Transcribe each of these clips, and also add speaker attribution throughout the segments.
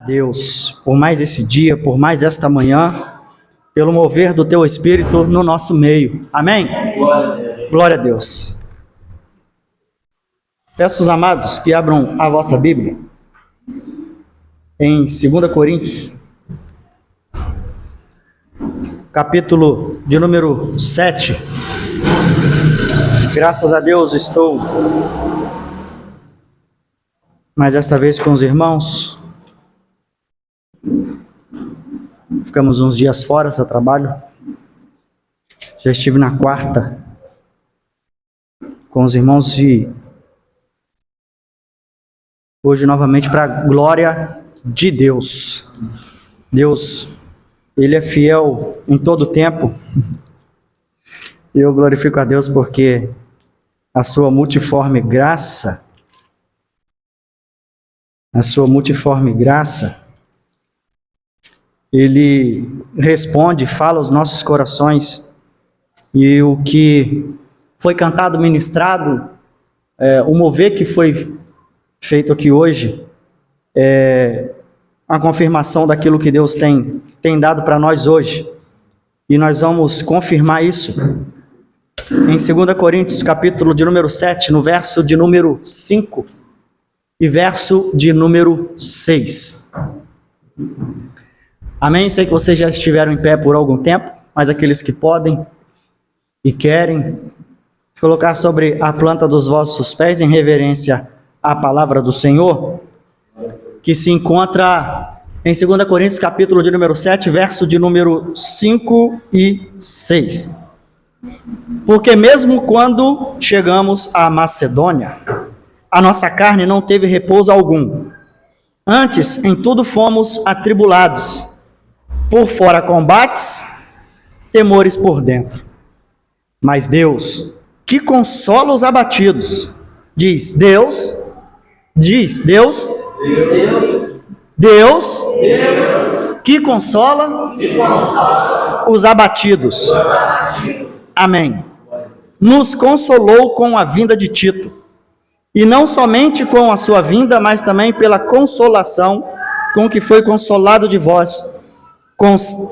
Speaker 1: Deus, por mais esse dia, por mais esta manhã, pelo mover do Teu Espírito no nosso meio. Amém? Glória a Deus. Peço os amados que abram a vossa Bíblia em 2 Coríntios, capítulo de número 7. Graças a Deus estou mais esta vez com os irmãos. Ficamos uns dias fora a trabalho. Já estive na quarta com os irmãos e hoje novamente para a glória de Deus. Deus, Ele é fiel em todo tempo. E eu glorifico a Deus porque a sua multiforme graça, Ele responde, fala aos nossos corações, e o que foi cantado, ministrado, o mover que foi feito aqui hoje, é a confirmação daquilo que Deus tem dado para nós hoje, e nós vamos confirmar isso em 2 Coríntios, capítulo de número 7, no verso de número 5 e verso de número 6. Amém? Sei que vocês já estiveram em pé por algum tempo, mas aqueles que podem e querem colocar sobre a planta dos vossos pés em reverência à palavra do Senhor, que se encontra em 2 Coríntios, capítulo de número 7, verso de número 5 e 6. Porque mesmo quando chegamos à Macedônia, a nossa carne não teve repouso algum. Antes, em tudo fomos atribulados, por fora combates, temores por dentro. Mas Deus, que consola os abatidos, Deus, que consola os abatidos. Amém. Nos consolou com a vinda de Tito, e não somente com a sua vinda, mas também pela consolação com que foi consolado de vós,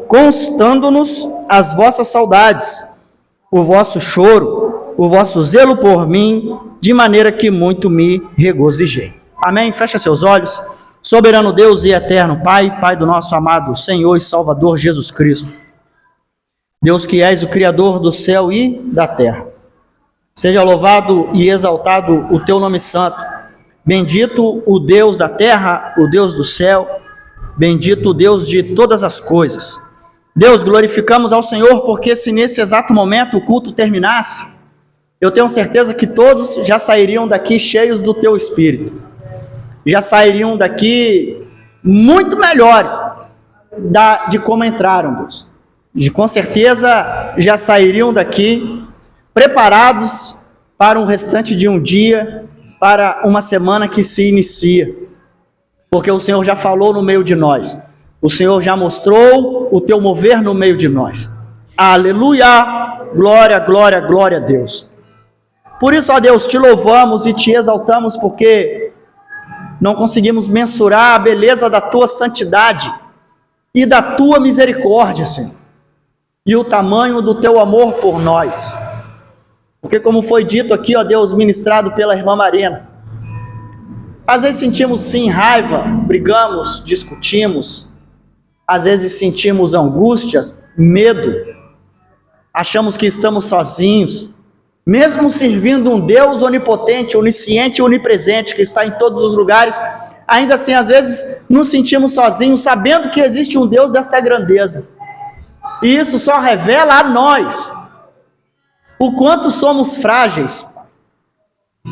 Speaker 1: constando-nos as vossas saudades, o vosso choro, o vosso zelo por mim, de maneira que muito me regozijei. Amém? Fecha seus olhos. Soberano Deus e eterno Pai, Pai do nosso amado Senhor e Salvador Jesus Cristo, Deus que és o Criador do céu e da terra, seja louvado e exaltado o teu nome santo. Bendito o Deus da terra, o Deus do céu, bendito o Deus de todas as coisas. Deus, glorificamos ao Senhor, porque se nesse exato momento o culto terminasse, eu tenho certeza que todos já sairiam daqui cheios do teu Espírito, já sairiam daqui muito melhores de como entraram, Deus. E com certeza já sairiam daqui preparados para um restante de um dia, para uma semana que se inicia, porque o Senhor já falou no meio de nós, o Senhor já mostrou o teu mover no meio de nós. Aleluia, glória, glória, glória a Deus. Por isso, ó Deus, te louvamos e te exaltamos, porque não conseguimos mensurar a beleza da tua santidade e da tua misericórdia, Senhor, e o tamanho do teu amor por nós. Porque como foi dito aqui, ó Deus, ministrado pela irmã Marina, às vezes sentimos sim raiva, brigamos, discutimos, às vezes sentimos angústias, medo, achamos que estamos sozinhos, mesmo servindo um Deus onipotente, onisciente e onipresente, que está em todos os lugares, ainda assim às vezes nos sentimos sozinhos, sabendo que existe um Deus desta grandeza, e isso só revela a nós o quanto somos frágeis,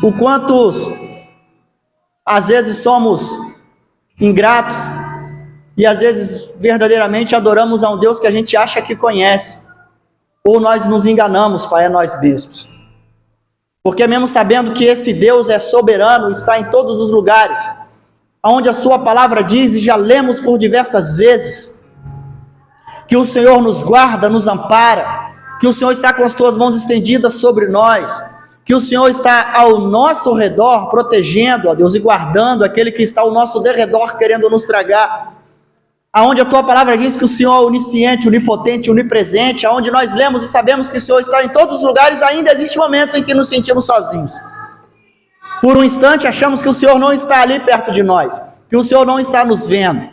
Speaker 1: o quanto às vezes somos ingratos, e às vezes verdadeiramente adoramos a um Deus que a gente acha que conhece, ou nós nos enganamos, Pai, a nós mesmos, porque mesmo sabendo que esse Deus é soberano, está em todos os lugares, onde a sua palavra diz, e já lemos por diversas vezes, que o Senhor nos guarda, nos ampara, que o Senhor está com as tuas mãos estendidas sobre nós, que o Senhor está ao nosso redor, protegendo, ó Deus, e guardando aquele que está ao nosso derredor, querendo nos tragar. aonde a tua palavra diz que o Senhor é onisciente, onipotente, onipresente, aonde nós lemos e sabemos que o Senhor está em todos os lugares, ainda existem momentos em que nos sentimos sozinhos. Por um instante achamos que o Senhor não está ali perto de nós, que o Senhor não está nos vendo.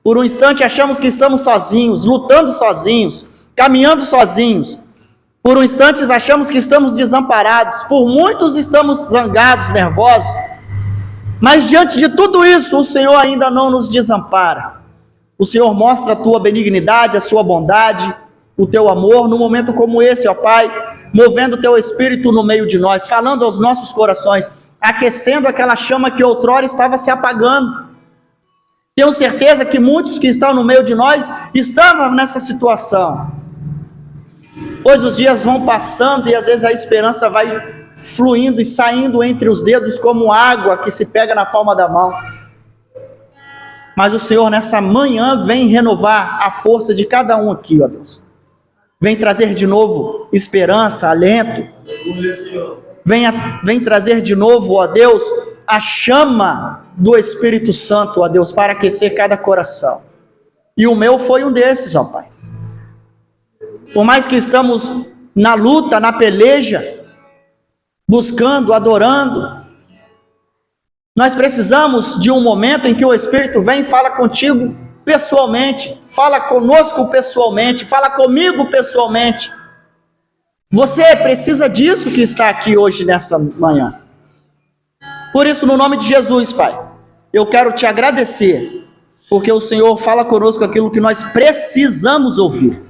Speaker 1: Por um instante achamos que estamos sozinhos, lutando sozinhos, caminhando sozinhos. Por um instante achamos que estamos desamparados, por muitos estamos zangados, nervosos. Mas diante de tudo isso, o Senhor ainda não nos desampara. O Senhor mostra a tua benignidade, a sua bondade, o teu amor, num momento como esse, ó Pai, movendo o teu Espírito no meio de nós, falando aos nossos corações, aquecendo aquela chama que outrora estava se apagando. Tenho certeza que muitos que estão no meio de nós estavam nessa situação. Pois os dias vão passando e às vezes a esperança vai fluindo e saindo entre os dedos como água que se pega na palma da mão. Mas o Senhor nessa manhã vem renovar a força de cada um aqui, ó Deus. Vem trazer de novo esperança, alento. Vem trazer de novo, ó Deus, a chama do Espírito Santo, ó Deus, para aquecer cada coração. E o meu foi um desses, ó Pai. Por mais que estamos na luta, na peleja, buscando, adorando, nós precisamos de um momento em que o Espírito vem e fala contigo pessoalmente, fala conosco pessoalmente, fala comigo pessoalmente. Você precisa disso que está aqui hoje nessa manhã. Por isso, no nome de Jesus, Pai, eu quero te agradecer, porque o Senhor fala conosco aquilo que nós precisamos ouvir.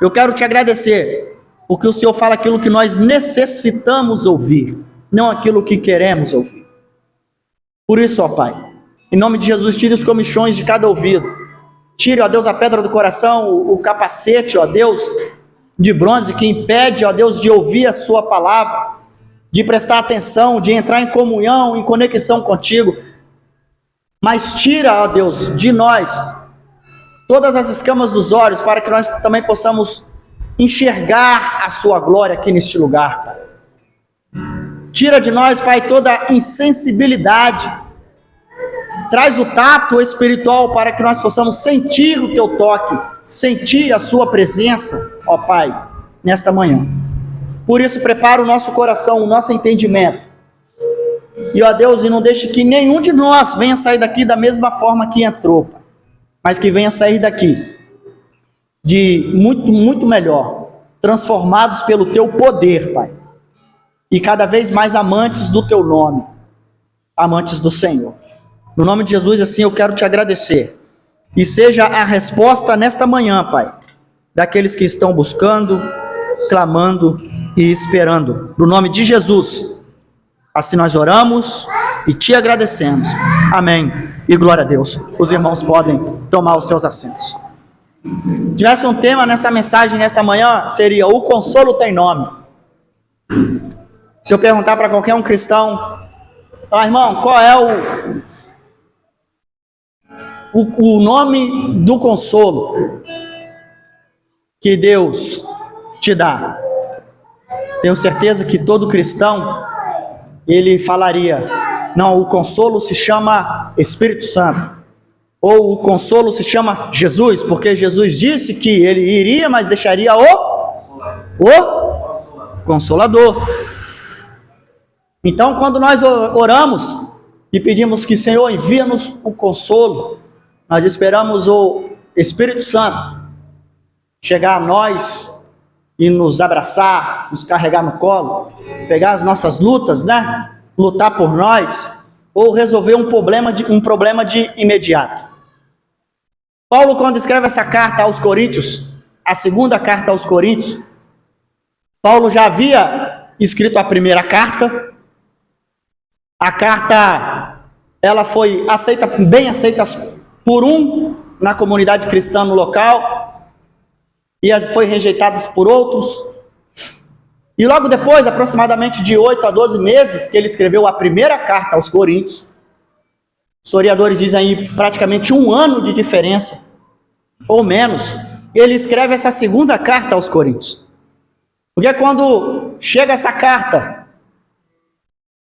Speaker 1: Eu quero te agradecer, porque o Senhor fala aquilo que nós necessitamos ouvir, não aquilo que queremos ouvir. Por isso, ó Pai, em nome de Jesus, tire os comichões de cada ouvido. Tire, ó Deus, a pedra do coração, o capacete, ó Deus, de bronze que impede, ó Deus, de ouvir a sua palavra, de prestar atenção, de entrar em comunhão, em conexão contigo. Mas tira, ó Deus, de nós todas as escamas dos olhos, para que nós também possamos enxergar a sua glória aqui neste lugar, Pai. Tira de nós, Pai, toda a insensibilidade. Traz o tato espiritual para que nós possamos sentir o teu toque, sentir a sua presença, ó Pai, nesta manhã. Por isso, prepara o nosso coração, o nosso entendimento. E, ó Deus, e não deixe que nenhum de nós venha sair daqui da mesma forma que entrou, Pai, mas que venha sair daqui de muito, muito melhor, transformados pelo teu poder, Pai, e cada vez mais amantes do teu nome, amantes do Senhor. No nome de Jesus, assim eu quero te agradecer, e seja a resposta nesta manhã, Pai, daqueles que estão buscando, clamando e esperando. No nome de Jesus, assim nós oramos e te agradecemos. Amém. E glória a Deus. Os irmãos podem tomar os seus assentos. Se tivesse um tema nessa mensagem nesta manhã, seria: o consolo tem nome. Se eu perguntar para qualquer um cristão, irmão, qual é o nome do consolo que Deus te dá? Tenho certeza que todo cristão, ele falaria: não, o consolo se chama Espírito Santo. Ou o consolo se chama Jesus, porque Jesus disse que ele iria, mas deixaria o Consolador. Então, quando nós oramos e pedimos que, Senhor, envia-nos o consolo, nós esperamos o Espírito Santo chegar a nós e nos abraçar, nos carregar no colo, pegar as nossas lutas, né? Lutar por nós, ou resolver um problema de imediato. Paulo, quando escreve essa carta aos Coríntios, a segunda carta aos Coríntios, Paulo já havia escrito a primeira carta. A carta, ela foi bem aceita por na comunidade cristã no local, e foi rejeitada por outros. E logo depois, aproximadamente de 8 a 12 meses, que ele escreveu a primeira carta aos Coríntios, historiadores dizem aí praticamente 1 ano de diferença, ou menos, ele escreve essa segunda carta aos Coríntios. Porque quando chega essa carta,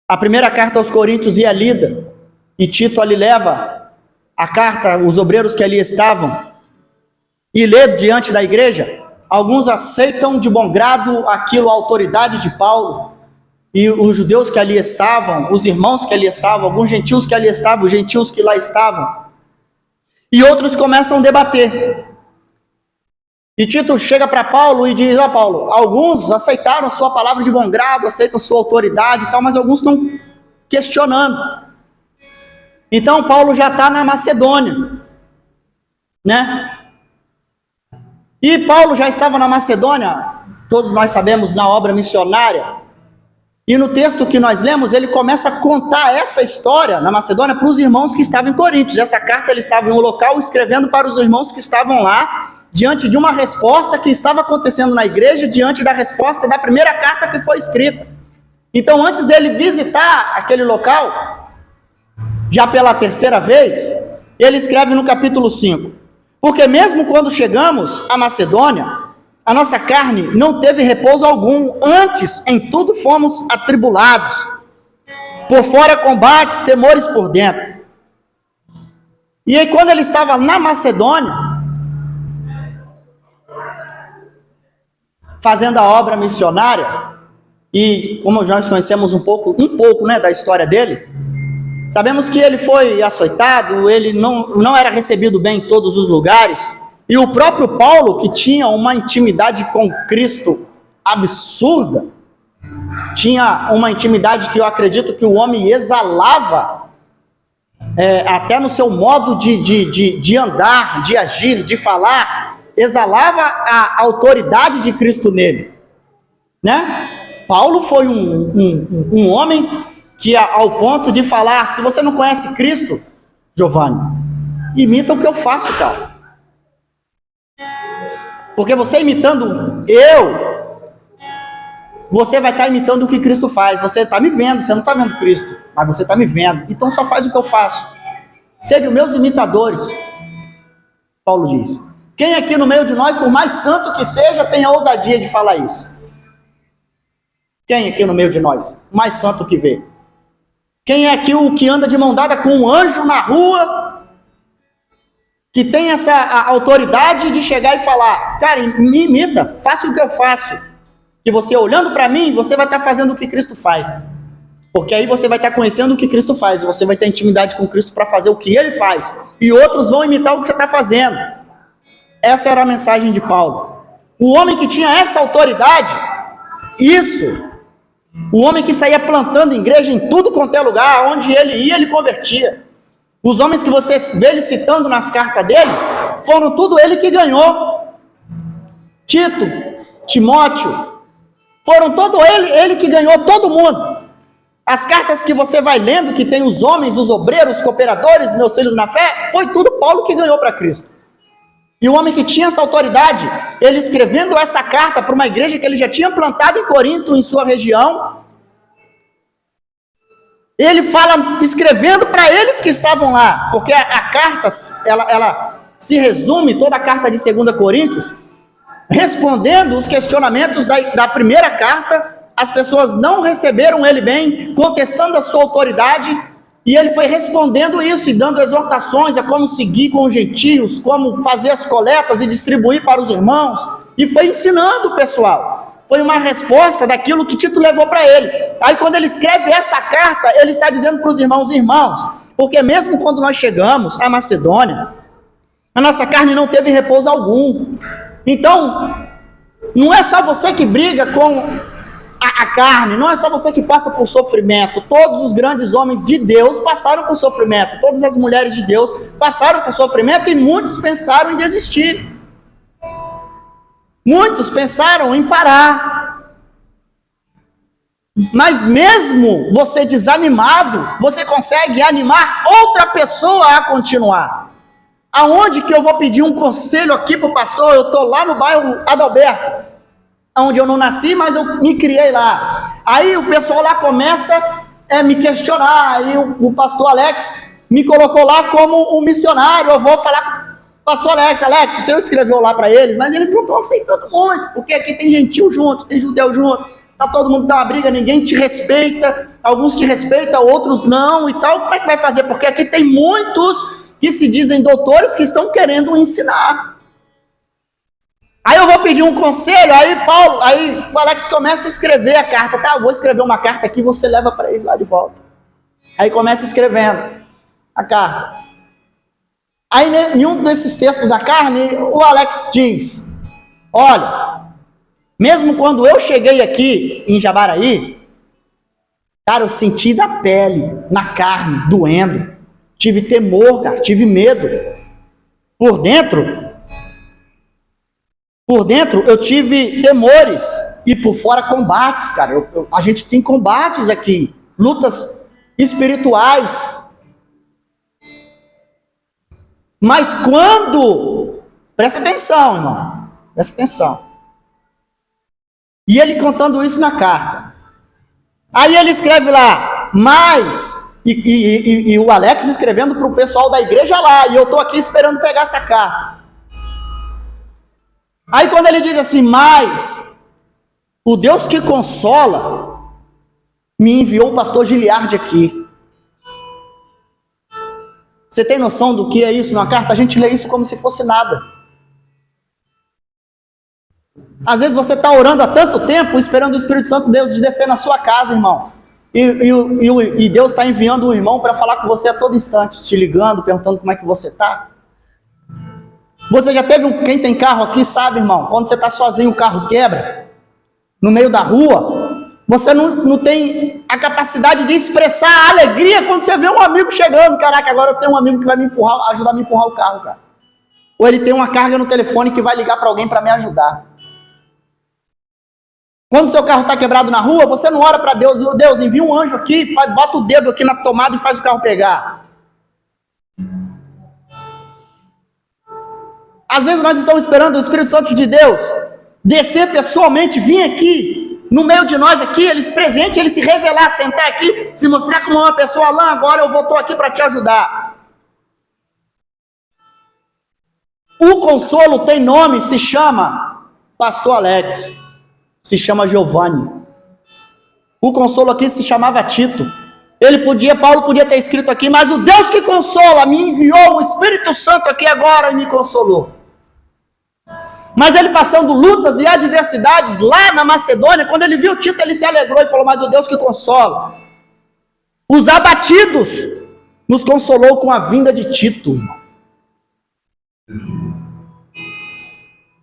Speaker 1: a primeira carta aos Coríntios ia lida, e Tito ali leva a carta, os obreiros que ali estavam, e lê diante da igreja, alguns aceitam de bom grado aquilo, a autoridade de Paulo, e os judeus que ali estavam, os irmãos que ali estavam, alguns gentios que ali estavam, os gentios que lá estavam, e outros começam a debater. E Tito chega para Paulo e diz: ó Paulo, alguns aceitaram sua palavra de bom grado, aceitam sua autoridade e tal, mas alguns estão questionando. Então Paulo já está na Macedônia, né? E Paulo já estava na Macedônia, todos nós sabemos, na obra missionária. E no texto que nós lemos, ele começa a contar essa história na Macedônia para os irmãos que estavam em Coríntios. Essa carta ele estava em um local escrevendo para os irmãos que estavam lá, diante de uma resposta que estava acontecendo na igreja, diante da resposta da primeira carta que foi escrita. Então, antes dele visitar aquele local, já pela terceira vez, ele escreve no capítulo 5: porque mesmo quando chegamos à Macedônia, a nossa carne não teve repouso algum, antes em tudo fomos atribulados, por fora combates, temores por dentro. E aí quando ele estava na Macedônia, fazendo a obra missionária, e como nós conhecemos um pouco, né, da história dele, sabemos que ele foi açoitado, ele não era recebido bem em todos os lugares, e o próprio Paulo, que tinha uma intimidade com Cristo absurda, tinha uma intimidade que eu acredito que o homem exalava, até no seu modo de andar, de agir, de falar, exalava a autoridade de Cristo nele, né? Paulo foi um homem que, ao ponto de falar: se você não conhece Cristo, Giovanni, imita o que eu faço, cara. Porque você imitando você vai estar imitando o que Cristo faz. Você está me vendo, você não está vendo Cristo, mas você está me vendo. Então só faz o que eu faço. Sejam meus imitadores, Paulo diz. Quem aqui no meio de nós, por mais santo que seja, tem a ousadia de falar isso? Quem aqui no meio de nós, mais santo que vê? Quem é aqui o que anda de mão dada com um anjo na rua, que tem essa autoridade de chegar e falar: cara, me imita, faça o que eu faço. E você olhando para mim, você vai estar fazendo o que Cristo faz. Porque aí você vai estar conhecendo o que Cristo faz, e você vai ter intimidade com Cristo para fazer o que Ele faz. E outros vão imitar o que você está fazendo. Essa era a mensagem de Paulo. O homem que tinha essa autoridade, o homem que saía plantando igreja em tudo quanto é lugar, onde ele ia, ele convertia. Os homens que você vê ele citando nas cartas dele, foram tudo ele que ganhou. Tito, Timóteo, foram todo ele que ganhou todo mundo. As cartas que você vai lendo, que tem os homens, os obreiros, os cooperadores, meus filhos na fé, foi tudo Paulo que ganhou para Cristo. E o homem que tinha essa autoridade, ele escrevendo essa carta para uma igreja que ele já tinha plantado em Corinto, em sua região, ele fala, escrevendo para eles que estavam lá, porque a carta, ela se resume, toda a carta de 2 Coríntios, respondendo os questionamentos da primeira carta. As pessoas não receberam ele bem, contestando a sua autoridade, e ele foi respondendo isso e dando exortações a como seguir com os gentios, como fazer as coletas e distribuir para os irmãos, e foi ensinando o pessoal. Foi uma resposta daquilo que Tito levou para ele. Aí quando ele escreve essa carta, ele está dizendo para os irmãos: porque mesmo quando nós chegamos à Macedônia, a nossa carne não teve repouso algum. Então, não é só você que briga com a carne, não é só você que passa por sofrimento. Todos os grandes homens de Deus passaram por sofrimento, todas as mulheres de Deus passaram por sofrimento, e muitos pensaram em desistir. Muitos pensaram em parar. Mas mesmo você desanimado, você consegue animar outra pessoa a continuar. Aonde que eu vou pedir um conselho aqui para o pastor? Eu estou lá no bairro Adalberto, onde eu não nasci, mas eu me criei lá. Aí o pessoal lá começa a me questionar. Aí o pastor Alex me colocou lá como um missionário. Eu vou falar com o pastor Alex: o senhor escreveu lá para eles, mas eles não estão aceitando muito, porque aqui tem gentil junto, tem judeu junto, tá todo mundo dá uma briga, ninguém te respeita, alguns te respeitam, outros não e tal. Como é que vai fazer? Porque aqui tem muitos que se dizem doutores que estão querendo ensinar. Aí eu vou pedir um conselho, aí o Alex começa a escrever a carta. Tá, eu vou escrever uma carta aqui, você leva para eles lá de volta. Aí começa escrevendo a carta. Aí em um desses textos da carne, o Alex diz, olha, mesmo quando eu cheguei aqui em Jabaraí, cara, eu senti da pele, na carne, doendo. Tive temor, cara, tive medo. Por dentro eu tive temores. E por fora combates, cara. A gente tem combates aqui. Lutas espirituais. Mas quando... Presta atenção, irmão. Presta atenção. E ele contando isso na carta. Aí ele escreve lá, mas... E o Alex escrevendo para o pessoal da igreja lá, e eu estou aqui esperando pegar essa carta. Aí quando ele diz assim, mas o Deus que consola me enviou o pastor Giliardi aqui. Você tem noção do que é isso numa carta? A gente lê isso como se fosse nada. Às vezes você está orando há tanto tempo, esperando o Espírito Santo de Deus descer na sua casa, irmão. E Deus está enviando um irmão para falar com você a todo instante, te ligando, perguntando como é que você está. Você já teve quem tem carro aqui sabe, irmão, quando você está sozinho o carro quebra, no meio da rua, você não tem a capacidade de expressar a alegria quando você vê um amigo chegando. Caraca, agora eu tenho um amigo que vai me empurrar, ajudar a me empurrar o carro, cara. Ou ele tem uma carga no telefone que vai ligar para alguém para me ajudar. Quando seu carro está quebrado na rua, você não ora para Deus, Deus, envia um anjo aqui, bota o dedo aqui na tomada e faz o carro pegar. Às vezes nós estamos esperando o Espírito Santo de Deus descer pessoalmente, vir aqui, no meio de nós aqui, ele se presente, ele se revelar, sentar aqui, se mostrar como uma pessoa, Alain, agora eu estou aqui para te ajudar. O consolo tem nome, se chama Pastor Alex, se chama Giovanni. O consolo aqui se chamava Tito. Paulo podia ter escrito aqui, mas o Deus que consola me enviou o Espírito Santo aqui agora e me consolou. Mas ele passando lutas e adversidades lá na Macedônia, quando ele viu Tito, ele se alegrou e falou, mas o Deus que consola os abatidos nos consolou com a vinda de Tito.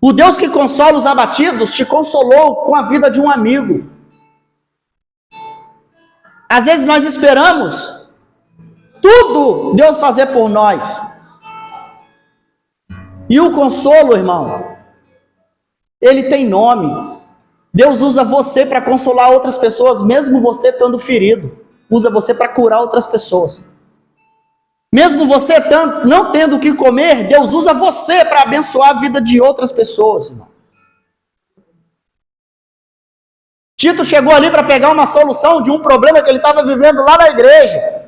Speaker 1: O Deus que consola os abatidos te consolou com a vida de um amigo. Às vezes nós esperamos tudo Deus fazer por nós. E o consolo, irmão, ele tem nome. Deus usa você para consolar outras pessoas, mesmo você estando ferido. Usa você para curar outras pessoas. Mesmo você não tendo o que comer, Deus usa você para abençoar a vida de outras pessoas, irmão. Tito chegou ali para pegar uma solução de um problema que ele estava vivendo lá na igreja.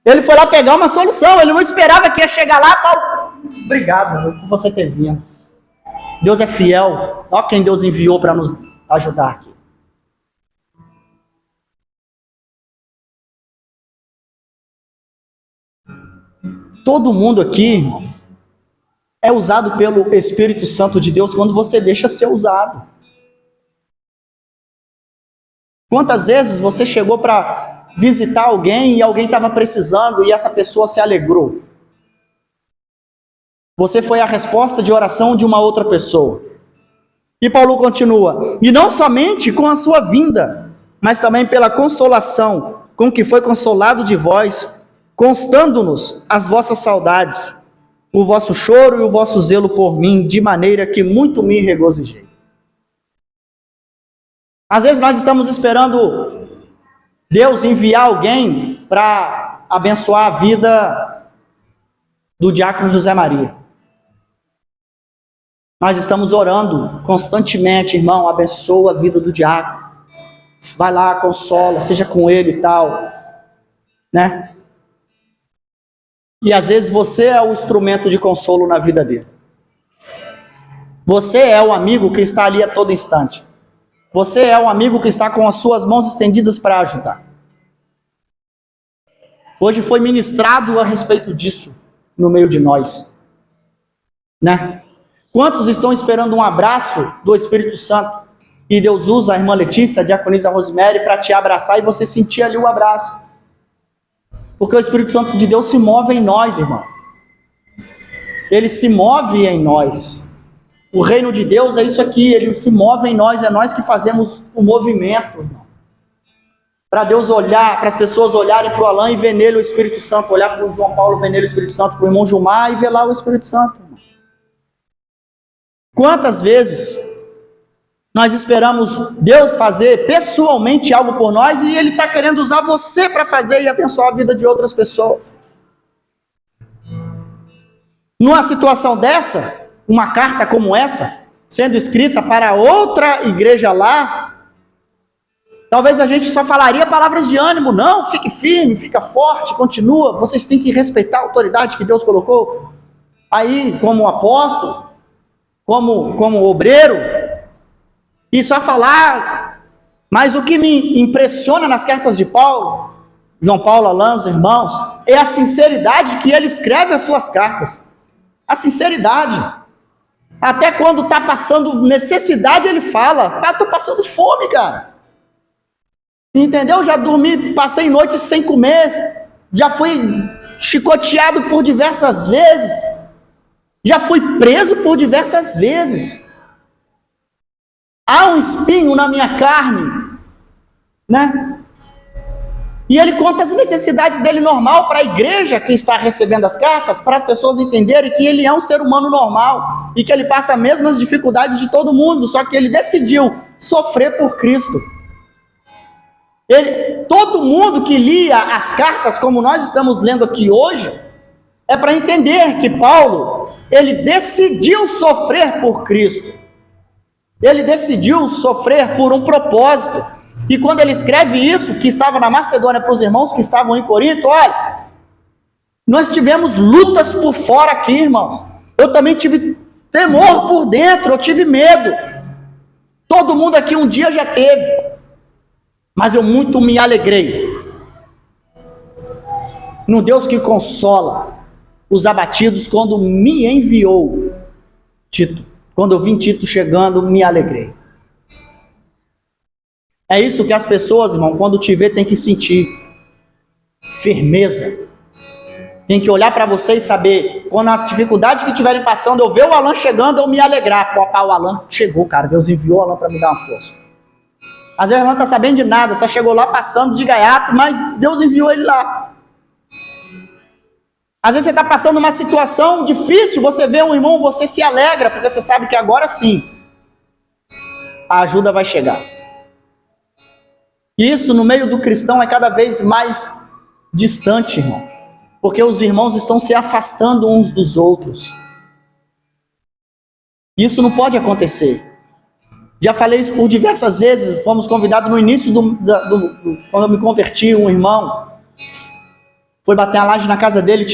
Speaker 1: Ele foi lá pegar uma solução, ele não esperava que ia chegar lá, Paulo. Obrigado por você ter vindo. Deus é fiel. Olha quem Deus enviou para nos ajudar aqui. Todo mundo aqui, irmão, é usado pelo Espírito Santo de Deus quando você deixa ser usado. Quantas vezes você chegou para visitar alguém e alguém estava precisando e essa pessoa se alegrou? Você foi a resposta de oração de uma outra pessoa. E Paulo continua, e não somente com a sua vinda, mas também pela consolação com que foi consolado de vós, constando-nos as vossas saudades, o vosso choro e o vosso zelo por mim, de maneira que muito me regozijei. Às vezes nós estamos esperando Deus enviar alguém para abençoar a vida do diácono José Maria. Nós estamos orando constantemente, irmão, abençoa a vida do diácono. Vai lá, consola, seja com ele e tal, né? E às vezes você é o instrumento de consolo na vida dele. Você é o amigo que está ali a todo instante. Você é o amigo que está com as suas mãos estendidas para ajudar. Hoje foi ministrado a respeito disso no meio de nós, né? Quantos estão esperando um abraço do Espírito Santo e Deus usa a irmã Letícia, a diaconisa Rosemary, para te abraçar e você sentir ali o abraço? Porque o Espírito Santo de Deus se move em nós, irmão. Ele se move em nós. O reino de Deus é isso aqui, ele se move em nós, é nós que fazemos o movimento, irmão. Para Deus olhar, para as pessoas olharem para o Alain e ver nele o Espírito Santo, olhar para o João Paulo, ver nele o Espírito Santo, para o irmão Gilmar e ver lá o Espírito Santo, irmão. Quantas vezes nós esperamos Deus fazer pessoalmente algo por nós e Ele está querendo usar você para fazer e abençoar a vida de outras pessoas? Numa situação dessa, uma carta como essa, sendo escrita para outra igreja lá, talvez a gente só falaria palavras de ânimo. Não, fique firme, fica forte, continua. Vocês têm que respeitar a autoridade que Deus colocou aí como apóstolo, como obreiro, e só falar. Mas o que me impressiona nas cartas de Paulo, João Paulo, Alain, os irmãos, é a sinceridade que ele escreve as suas cartas. A sinceridade. Até quando está passando necessidade, ele fala: estou passando fome, cara. Entendeu? Já dormi, passei noites sem comer, já fui chicoteado por diversas vezes, já fui preso por diversas vezes. Há um espinho na minha carne, né? E ele conta as necessidades dele normal para a igreja que está recebendo as cartas, para as pessoas entenderem que ele é um ser humano normal e que ele passa as mesmas dificuldades de todo mundo, só que ele decidiu sofrer por Cristo. Todo mundo que lia as cartas como nós estamos lendo aqui hoje, é para entender que Paulo, ele decidiu sofrer por Cristo. Ele decidiu sofrer por um propósito. E quando ele escreve isso, que estava na Macedônia para os irmãos que estavam em Corinto, olha, nós tivemos lutas por fora aqui, irmãos. Eu também tive temor por dentro, eu tive medo. Todo mundo aqui um dia já teve. Mas eu muito me alegrei no Deus que consola os abatidos quando me enviou Tito. Quando eu vi Tito chegando, me alegrei. É isso que as pessoas, irmão, quando te vê, tem que sentir firmeza. Tem que olhar para você e saber, quando a dificuldade que estiverem passando, eu ver o Alain chegando, eu me alegrar. Pô, o Alain chegou, cara, Deus enviou o Alain para me dar uma força. Às vezes não está sabendo de nada, só chegou lá passando de gaiato, mas Deus enviou ele lá. Às vezes você está passando uma situação difícil, você vê um irmão, você se alegra, porque você sabe que agora sim, a ajuda vai chegar. E isso no meio do cristão é cada vez mais distante, irmão. Porque os irmãos estão se afastando uns dos outros. Isso não pode acontecer. Já falei isso por diversas vezes, fomos convidados no início quando eu me converti, um irmão foi bater a laje na casa dele,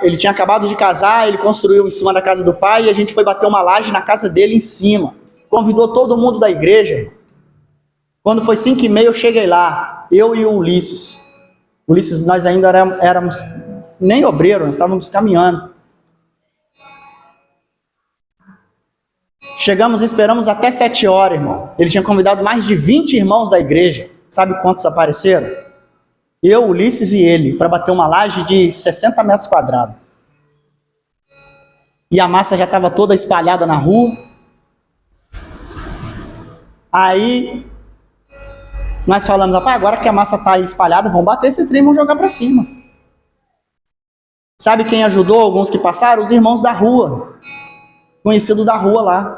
Speaker 1: ele tinha acabado de casar, ele construiu em cima da casa do pai, e a gente foi bater uma laje na casa dele em cima. Convidou todo mundo da igreja. Quando foi 5h30, eu cheguei lá, eu e o Ulisses. Ulisses, nós ainda éramos nem obreiro, nós estávamos caminhando. Chegamos e esperamos até 7 horas, irmão. Ele tinha convidado mais de 20 irmãos da igreja. Sabe quantos apareceram? Eu, Ulisses e ele, para bater uma laje de 60 metros quadrados. E a massa já estava toda espalhada na rua. Aí, nós falamos, rapaz, agora que a massa está espalhada, vamos bater esse trem e vamos jogar para cima. Sabe quem ajudou alguns que passaram? Os irmãos da rua. Conhecido da rua lá.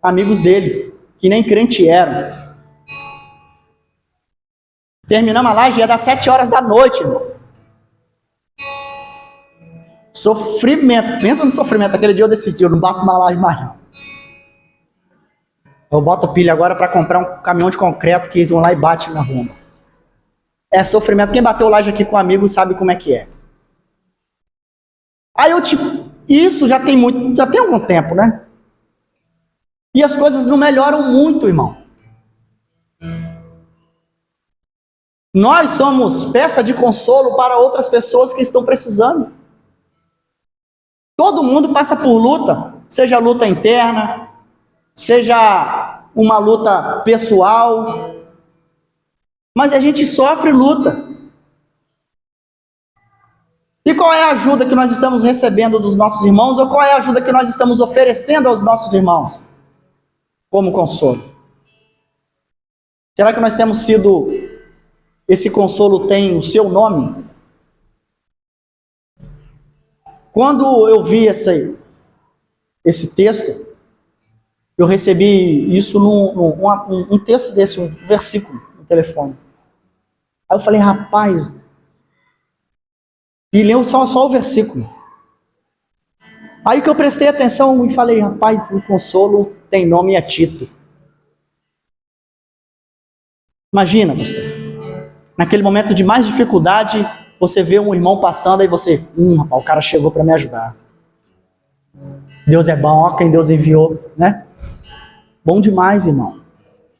Speaker 1: Amigos dele, que nem crente eram. Terminamos a laje, ia dar 7 horas da noite, irmão. Sofrimento, pensa no sofrimento. Aquele dia eu decidi, eu não bato na laje mais não. Eu boto pilha agora para comprar um caminhão de concreto que eles vão lá e batem na rua. É sofrimento. Quem bateu laje aqui com um amigo sabe como é que é. Aí isso já tem algum tempo, né? E as coisas não melhoram muito, irmão. Nós somos peça de consolo para outras pessoas que estão precisando. Todo mundo passa por luta, seja luta interna, seja uma luta pessoal, mas a gente sofre luta. E qual é a ajuda que nós estamos recebendo dos nossos irmãos, ou qual é a ajuda que nós estamos oferecendo aos nossos irmãos como consolo? Será que nós temos sido, esse consolo tem o seu nome? Quando eu vi esse texto, eu recebi isso num texto desse, um versículo no telefone. Aí eu falei, rapaz, e leu só o versículo. Aí que eu prestei atenção e falei, rapaz, o consolo tem nome, é Tito. Imagina, pastor, naquele momento de mais dificuldade, você vê um irmão passando e você, rapaz, o cara chegou para me ajudar. Deus é bom, ó quem Deus enviou, né? Bom demais, irmão.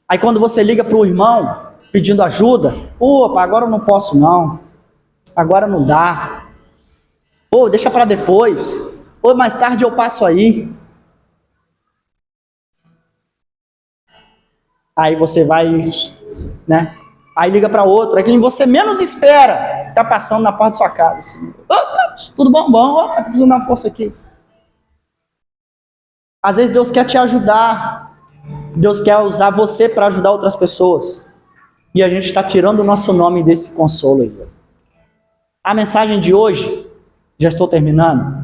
Speaker 1: Aí quando você liga para o irmão pedindo ajuda, opa, agora eu não posso não, agora não dá, deixa para depois, mais tarde eu passo aí. Aí você vai, né? Aí liga para outro, aí quem você menos espera, está passando na porta da sua casa, assim, opa, tudo bom? Opa, tô precisando dar uma força aqui. Às vezes Deus quer te ajudar, Deus quer usar você para ajudar outras pessoas, e a gente está tirando o nosso nome desse consolo aí. A mensagem de hoje, já estou terminando.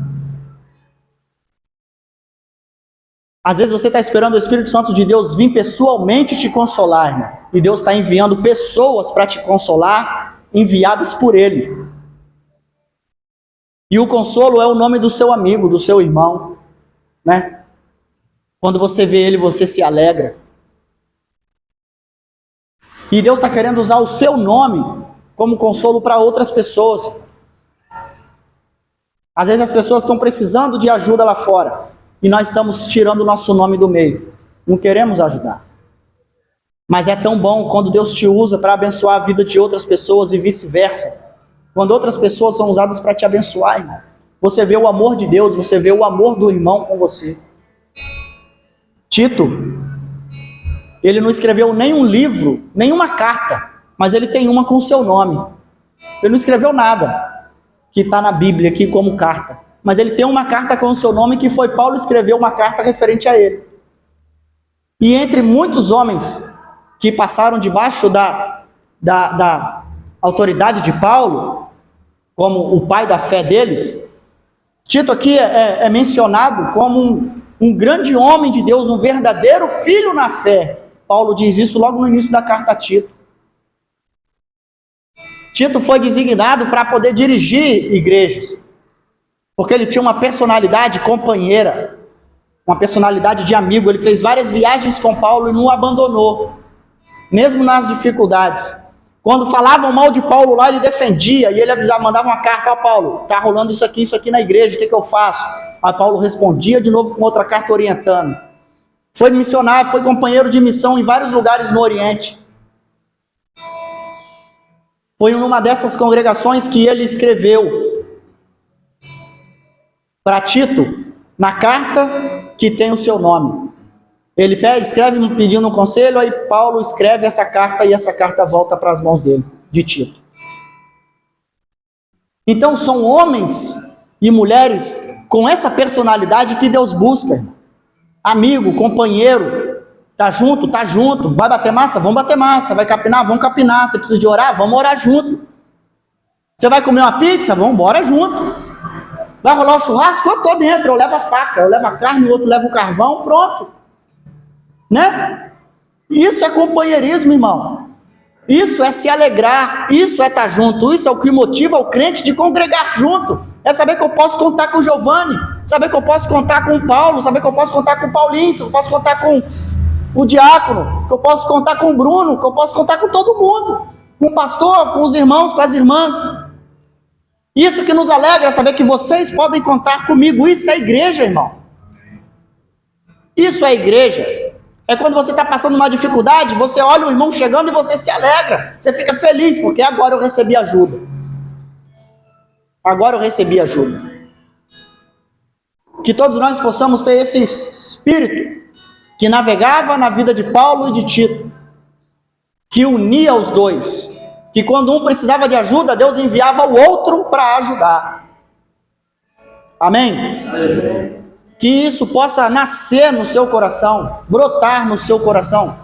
Speaker 1: Às vezes você está esperando o Espírito Santo de Deus vir pessoalmente te consolar, irmão. E Deus está enviando pessoas para te consolar, enviadas por Ele. E o consolo é o nome do seu amigo, do seu irmão, né? Quando você vê ele, você se alegra. E Deus está querendo usar o seu nome como consolo para outras pessoas. Às vezes as pessoas estão precisando de ajuda lá fora. E nós estamos tirando o nosso nome do meio. Não queremos ajudar. Mas é tão bom quando Deus te usa para abençoar a vida de outras pessoas e vice-versa. Quando outras pessoas são usadas para te abençoar, irmão. Você vê o amor de Deus, você vê o amor do irmão com você. Tito, ele não escreveu nenhum livro, nenhuma carta, mas ele tem uma com o seu nome. Ele não escreveu nada que está na Bíblia aqui como carta. Mas ele tem uma carta com o seu nome que foi Paulo escreveu uma carta referente a ele. E entre muitos homens que passaram debaixo da autoridade de Paulo, como o pai da fé deles, Tito aqui é mencionado como um grande homem de Deus, um verdadeiro filho na fé. Paulo diz isso logo no início da carta a Tito. Tito foi designado para poder dirigir igrejas, porque ele tinha uma personalidade companheira, uma personalidade de amigo. Ele fez várias viagens com Paulo e não o abandonou, mesmo nas dificuldades. Quando falavam mal de Paulo lá, ele defendia, e ele avisava, mandava uma carta, Paulo, está rolando isso aqui na igreja, o que eu faço? Aí Paulo respondia de novo com outra carta orientando. Foi missionário, foi companheiro de missão em vários lugares no Oriente. Foi numa dessas congregações que ele escreveu para Tito, na carta que tem o seu nome. Ele escreve pedindo um conselho, aí Paulo escreve essa carta e essa carta volta para as mãos dele, de Tito. Então são homens e mulheres com essa personalidade que Deus busca. Amigo, companheiro, tá junto, vai bater massa? Vamos bater massa, vai capinar? Vamos capinar, você precisa de orar? Vamos orar junto. Você vai comer uma pizza? Vamos embora junto. Vai rolar o churrasco? Eu tô dentro, eu levo a faca, eu levo a carne, o outro leva o carvão, pronto. Né? Isso é companheirismo, irmão. Isso é se alegrar, isso é estar junto, isso é o que motiva o crente de congregar junto. É saber que eu posso contar com o Giovanni, saber que eu posso contar com o Paulo, saber que eu posso contar com o Paulinho, que eu posso contar com o diácono, que eu posso contar com o Bruno, que eu posso contar com todo mundo, com o pastor, com os irmãos, com as irmãs. Isso que nos alegra, saber que vocês podem contar comigo. Isso é igreja, irmão. Isso é igreja. É quando você está passando uma dificuldade, você olha o irmão chegando e você se alegra. Você fica feliz, porque agora eu recebi ajuda. Agora eu recebi ajuda. Que todos nós possamos ter esse espírito que navegava na vida de Paulo e de Tito, que unia os dois, que quando um precisava de ajuda, Deus enviava o outro para ajudar. Amém? Amém? Que isso possa nascer no seu coração, brotar no seu coração,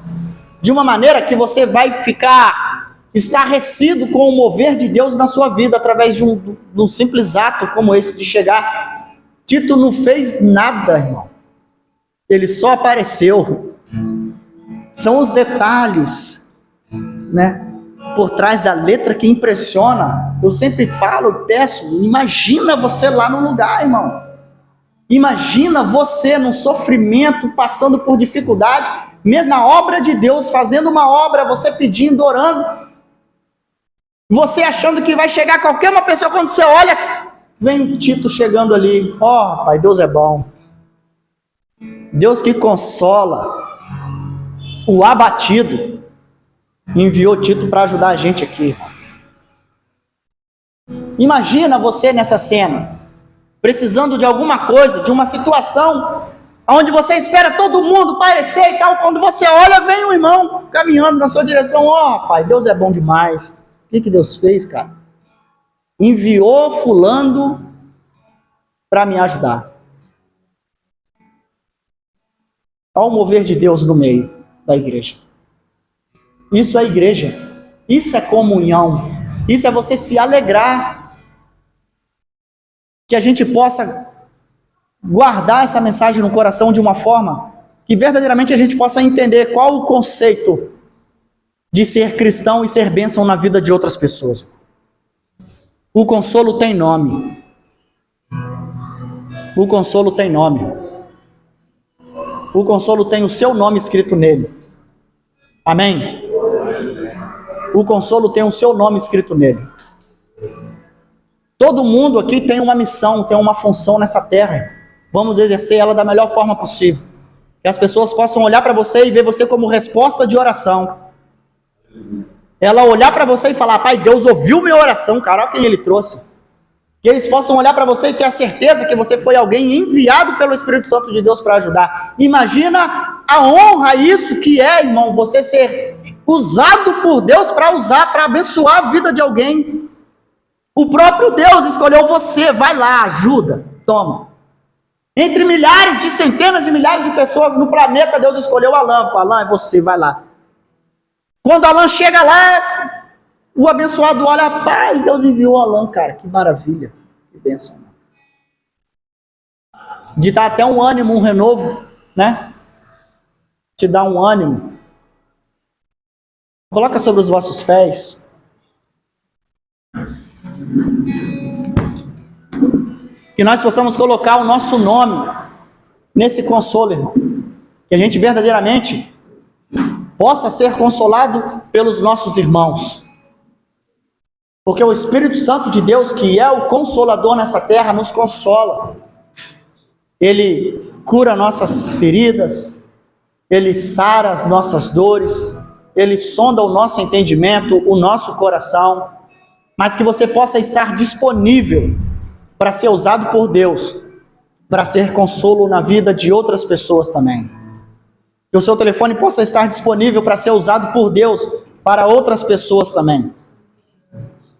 Speaker 1: de uma maneira que você vai ficar estarrecido com o mover de Deus na sua vida, através de um simples ato como esse de chegar. Tito não fez nada, irmão. Ele só apareceu. São os detalhes, né, por trás da letra que impressiona. Eu sempre falo, peço, imagina você lá no lugar, irmão. Imagina você num sofrimento, passando por dificuldade, mesmo na obra de Deus, fazendo uma obra, você pedindo, orando, você achando que vai chegar qualquer uma pessoa, quando você olha, vem Tito chegando ali. Ó, Pai, Deus é bom. Deus que consola o abatido, enviou Tito para ajudar a gente aqui. Imagina você nessa cena, precisando de alguma coisa, de uma situação, onde você espera todo mundo parecer e tal, quando você olha, vem um irmão caminhando na sua direção. Ó, Pai, Deus é bom demais. O que Deus fez, cara? Enviou fulano para me ajudar. Olha o mover de Deus no meio da igreja. Isso é igreja. Isso é comunhão. Isso é você se alegrar. Que a gente possa guardar essa mensagem no coração de uma forma que verdadeiramente a gente possa entender qual o conceito de ser cristão e ser bênção na vida de outras pessoas. O consolo tem nome. O consolo tem nome. O consolo tem o seu nome escrito nele. Amém? O consolo tem o seu nome escrito nele. Todo mundo aqui tem uma missão, tem uma função nessa terra. Vamos exercer ela da melhor forma possível. Que as pessoas possam olhar para você e ver você como resposta de oração. Ela olhar para você e falar, Pai, Deus ouviu minha oração, cara, olha quem Ele trouxe. Que eles possam olhar para você e ter a certeza que você foi alguém enviado pelo Espírito Santo de Deus para ajudar. Imagina a honra isso que é, irmão, você ser usado por Deus para usar, para abençoar a vida de alguém. O próprio Deus escolheu você, vai lá, ajuda, toma. Entre milhares de centenas de milhares de pessoas no planeta, Deus escolheu Alan. Alan, é você, vai lá. Quando Alan chega lá, o abençoado olha, rapaz, Deus enviou Alan, cara, que maravilha, que bênção. De dar até um ânimo, um renovo, né? Te dá um ânimo. Coloca sobre os vossos pés. Que nós possamos colocar o nosso nome nesse consolo, irmão. Que a gente verdadeiramente possa ser consolado pelos nossos irmãos. Porque o Espírito Santo de Deus, que é o consolador nessa terra, nos consola. Ele cura nossas feridas, Ele sara as nossas dores, Ele sonda o nosso entendimento, o nosso coração, mas que você possa estar disponível para ser usado por Deus, para ser consolo na vida de outras pessoas também. Que o seu telefone possa estar disponível para ser usado por Deus para outras pessoas também.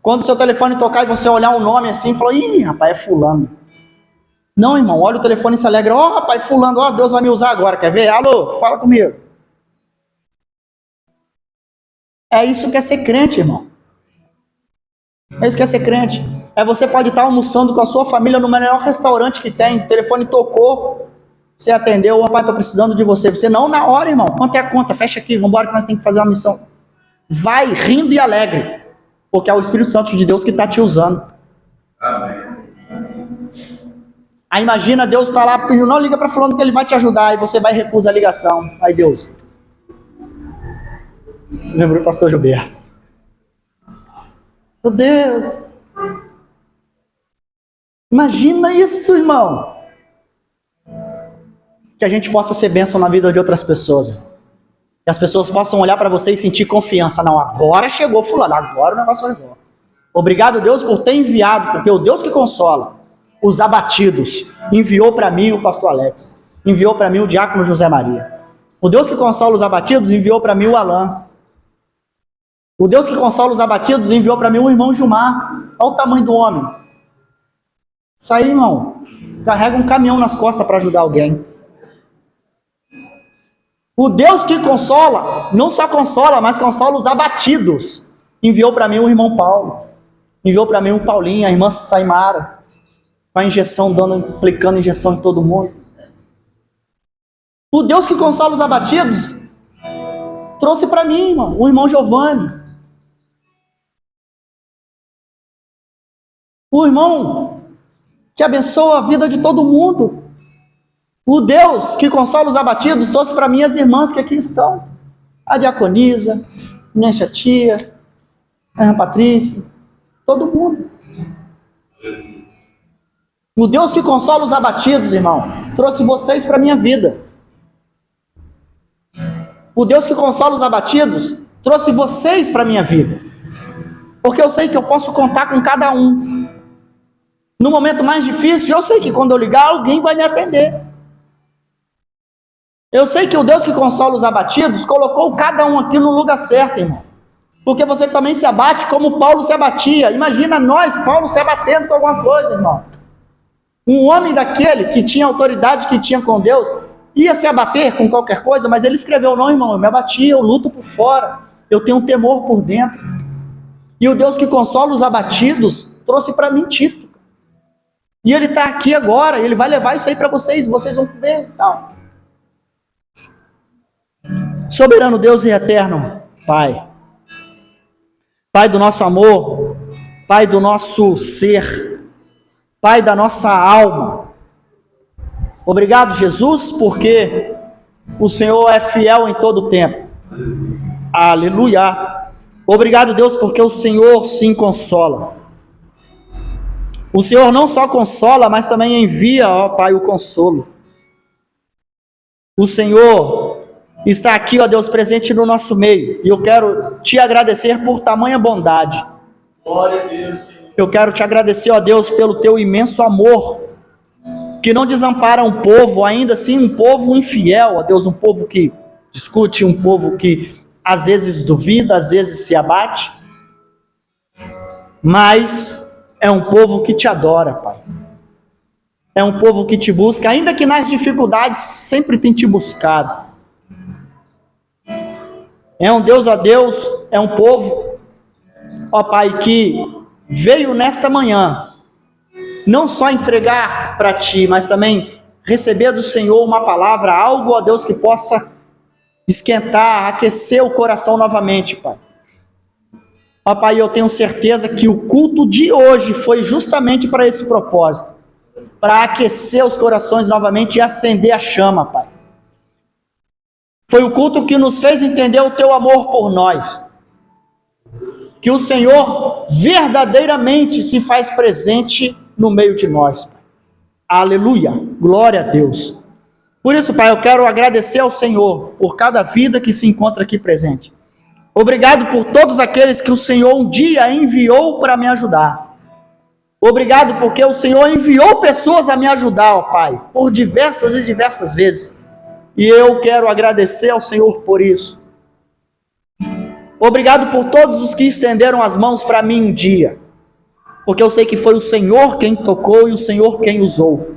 Speaker 1: Quando o seu telefone tocar e você olhar um nome assim e falar, ih, rapaz, é fulano. Não, irmão, olha o telefone e se alegra, ó, rapaz, fulano, ó, Deus vai me usar agora, quer ver? Alô, fala comigo. É isso que é ser crente, irmão. É isso que é ser crente. Você pode estar almoçando com a sua família no melhor restaurante que tem, o telefone tocou, você atendeu, rapaz, estou precisando de você. Você não na hora, irmão, quanto é a conta? Fecha aqui, vamos embora que nós temos que fazer uma missão. Vai rindo e alegre, porque é o Espírito Santo de Deus que está te usando. Amém. Aí imagina, Deus está lá pedindo, não liga para fulano que ele vai te ajudar, e você vai e recusa a ligação. Aí Deus, lembrou o pastor Gilberto. Meu Deus, imagina isso, irmão. Que a gente possa ser bênção na vida de outras pessoas, irmão. E as pessoas possam olhar para você e sentir confiança. Não, agora chegou fulano, agora o negócio resolve. Obrigado, Deus, por ter enviado, porque o Deus que consola os abatidos enviou para mim o pastor Alex, enviou para mim o diácono José Maria. O Deus que consola os abatidos enviou para mim o Alain. O Deus que consola os abatidos enviou para mim o irmão Gilmar. Olha o tamanho do homem. Isso aí, irmão, carrega um caminhão nas costas para ajudar alguém. O Deus que consola, não só consola, mas consola os abatidos. Enviou para mim o irmão Paulo. Enviou para mim o Paulinho, a irmã Saimara. Com a injeção, aplicando injeção em todo mundo. O Deus que consola os abatidos trouxe para mim, irmão, o irmão Giovanni. O irmão que abençoa a vida de todo mundo. O Deus que consola os abatidos trouxe para mim as irmãs que aqui estão. A diaconisa, minha tia, a irmã Patrícia, todo mundo. O Deus que consola os abatidos, irmão, trouxe vocês para a minha vida. O Deus que consola os abatidos trouxe vocês para a minha vida. Porque eu sei que eu posso contar com cada um. No momento mais difícil, eu sei que quando eu ligar, alguém vai me atender. Eu sei que o Deus que consola os abatidos colocou cada um aqui no lugar certo, irmão. Porque você também se abate como Paulo se abatia. Imagina nós, Paulo, se abatendo com alguma coisa, irmão. Um homem daquele que tinha autoridade que tinha com Deus, ia se abater com qualquer coisa, mas ele escreveu, não, irmão, eu me abati, eu luto por fora, eu tenho um temor por dentro. E o Deus que consola os abatidos trouxe para mim Tito. E ele está aqui agora, ele vai levar isso aí para vocês, vocês vão ver e tal. Soberano Deus e eterno Pai, Pai do nosso amor, Pai do nosso ser, Pai da nossa alma, obrigado, Jesus, porque o Senhor é fiel em todo o tempo. Aleluia. Obrigado, Deus, porque o Senhor sim consola. O Senhor não só consola, mas também envia, ó Pai, o consolo. O Senhor está aqui, ó Deus, presente no nosso meio. E eu quero te agradecer por tamanha bondade.
Speaker 2: Glória a Deus.
Speaker 1: Eu quero te agradecer, ó Deus, pelo teu imenso amor, que não desampara um povo, ainda assim um povo infiel, ó Deus, um povo que discute, um povo que às vezes duvida, às vezes se abate, mas é um povo que te adora, Pai. É um povo que te busca, ainda que nas dificuldades sempre tem te buscado. É um Deus, ó Deus, é um povo, ó Pai, que veio nesta manhã, não só entregar para Ti, mas também receber do Senhor uma palavra, algo, ó Deus, que possa esquentar, aquecer o coração novamente, Pai. Ó Pai, eu tenho certeza que o culto de hoje foi justamente para esse propósito, para aquecer os corações novamente e acender a chama, Pai. Foi o culto que nos fez entender o Teu amor por nós. Que o Senhor verdadeiramente se faz presente no meio de nós, Pai. Aleluia, glória a Deus. Por isso, Pai, eu quero agradecer ao Senhor por cada vida que se encontra aqui presente. Obrigado por todos aqueles que o Senhor um dia enviou para me ajudar. Obrigado porque o Senhor enviou pessoas a me ajudar, ó Pai, por diversas e diversas vezes. E eu quero agradecer ao Senhor por isso. Obrigado por todos os que estenderam as mãos para mim um dia, porque eu sei que foi o Senhor quem tocou e o Senhor quem usou.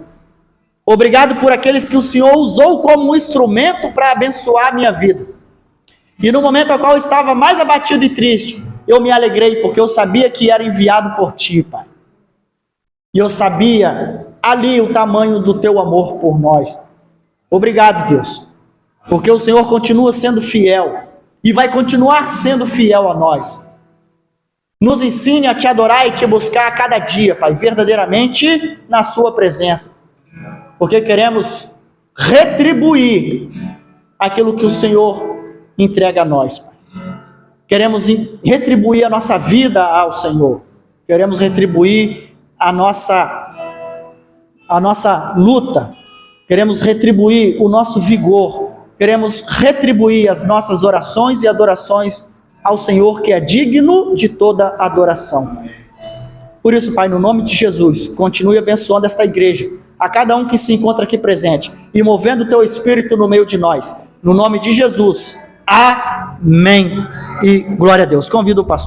Speaker 1: Obrigado por aqueles que o Senhor usou como instrumento para abençoar a minha vida. E no momento ao qual eu estava mais abatido e triste, eu me alegrei, porque eu sabia que era enviado por Ti, Pai. E eu sabia ali o tamanho do Teu amor por nós. Obrigado, Deus, porque o Senhor continua sendo fiel e vai continuar sendo fiel a nós. Nos ensine a Te adorar e Te buscar a cada dia, Pai, verdadeiramente na Sua presença, porque queremos retribuir aquilo que o Senhor entrega a nós, Pai. Queremos retribuir a nossa vida ao Senhor, queremos retribuir a nossa luta, queremos retribuir o nosso vigor queremos retribuir as nossas orações e adorações ao Senhor, que é digno de toda adoração. Por isso, Pai, no nome de Jesus, continue abençoando esta igreja, a cada um que se encontra aqui presente, e movendo o Teu Espírito no meio de nós. No nome de Jesus. Amém. E glória a Deus. Convido o pastor.